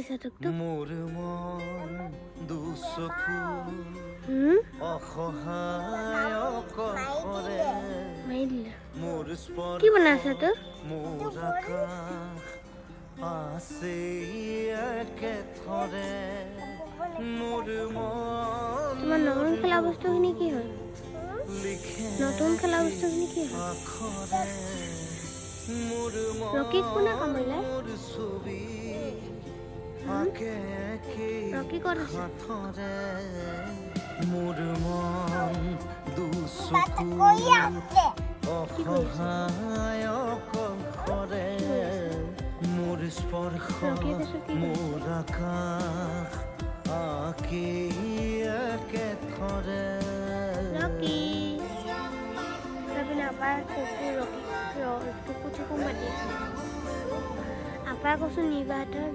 মোৰ মন দুচকু অসহায় অকলশৰে মোৰ স্পৰ্শ কি বনাইছা তো? মোৰ আকাশ আছে একেথৰে মোৰ মন তোমাৰ নতুন খেলা বস্তুখিনি কি হ'ল? লিখে নতুন খেলা বস্তুখিনি কি হ'ল? আখৰে মোৰ ৰকিক কোনে কামুৰিলে? মোৰ ছবি আকে ৰকি ক'ত আছে? হাতৰে মোৰ মন দুচকু অসহায় অকলশৰে মোৰ স্পৰ্শ মোৰ আকাশ আকি একেথৰে ৰকি তাৰপিনে আপাৰ চকু মাতি আছে। আপাৰ কৈছোঁ নিবাহঁতৰ